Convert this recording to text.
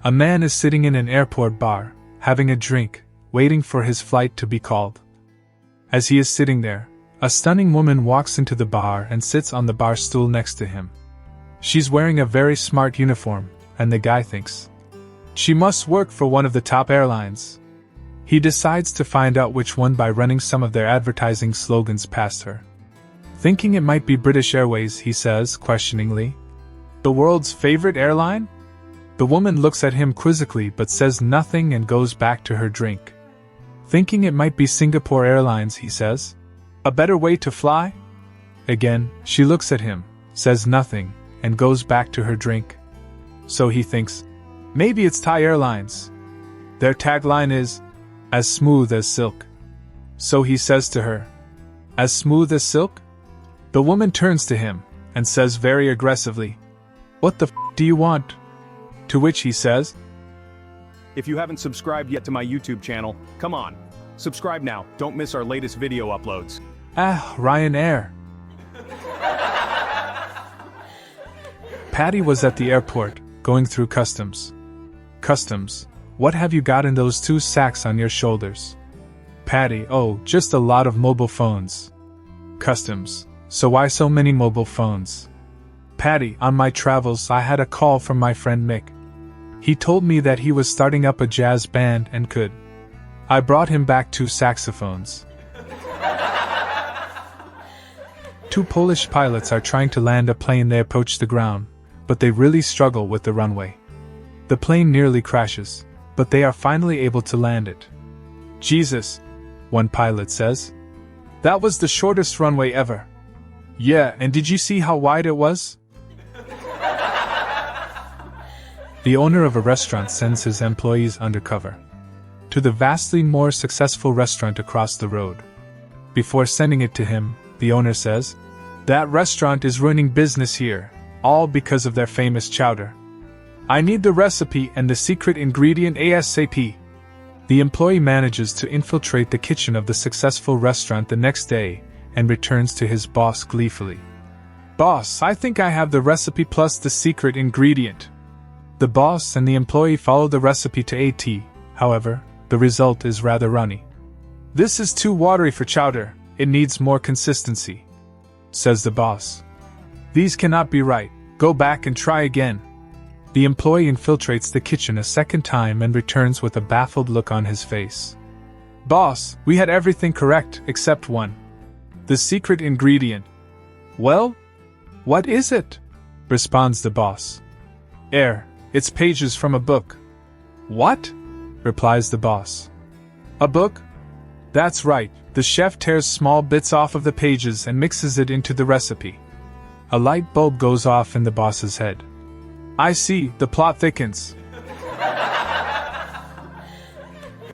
A man is sitting in an airport bar, having a drink, waiting for his flight to be called. As he is sitting there, a stunning woman walks into the bar and sits on the bar stool next to him. She's wearing a very smart uniform, and the guy thinks, she must work for one of the top airlines. He decides to find out which one by running some of their advertising slogans past her. Thinking it might be British Airways, he says, questioningly, "The world's favorite airline?" The woman looks at him quizzically but says nothing and goes back to her drink. Thinking it might be Singapore Airlines, he says, "A better way to fly?" Again, she looks at him, says nothing, and goes back to her drink. So he thinks, maybe it's Thai Airlines. Their tagline is, "As smooth as silk." So he says to her, "As smooth as silk?" The woman turns to him, and says very aggressively, "What the f*** do you want?" To which he says, "If you haven't subscribed yet to my YouTube channel, come on. Subscribe now, don't miss our latest video uploads." Ryanair. Paddy was at the airport, going through customs. Customs, what have you got in those 2 sacks on your shoulders? Paddy, oh, just a lot of mobile phones. Customs, so why so many mobile phones? Paddy, on my travels I had a call from my friend Mick. He told me that he was starting up a jazz band and could. I brought him back 2 saxophones. 2 Polish pilots are trying to land a plane. They approach the ground, but they really struggle with the runway. The plane nearly crashes, but they are finally able to land it. "Jesus," one pilot says. "That was the shortest runway ever." "Yeah, and did you see how wide it was?" The owner of a restaurant sends his employees undercover to the vastly more successful restaurant across the road. Before sending it to him, the owner says, "That restaurant is ruining business here, all because of their famous chowder. I need the recipe and the secret ingredient ASAP." The employee manages to infiltrate the kitchen of the successful restaurant the next day and returns to his boss gleefully. "Boss, I think I have the recipe plus the secret ingredient." The boss and the employee follow the recipe to a T, however, the result is rather runny. "This is too watery for chowder, it needs more consistency," says the boss. "These cannot be right, go back and try again." The employee infiltrates the kitchen a second time and returns with a baffled look on his face. "Boss, we had everything correct except one. The secret ingredient." "Well, what is it?" responds the boss. It's pages from a book." "What?" replies the boss. "A book?" "That's right, the chef tears small bits off of the pages and mixes it into the recipe." A light bulb goes off in the boss's head. "I see, the plot thickens."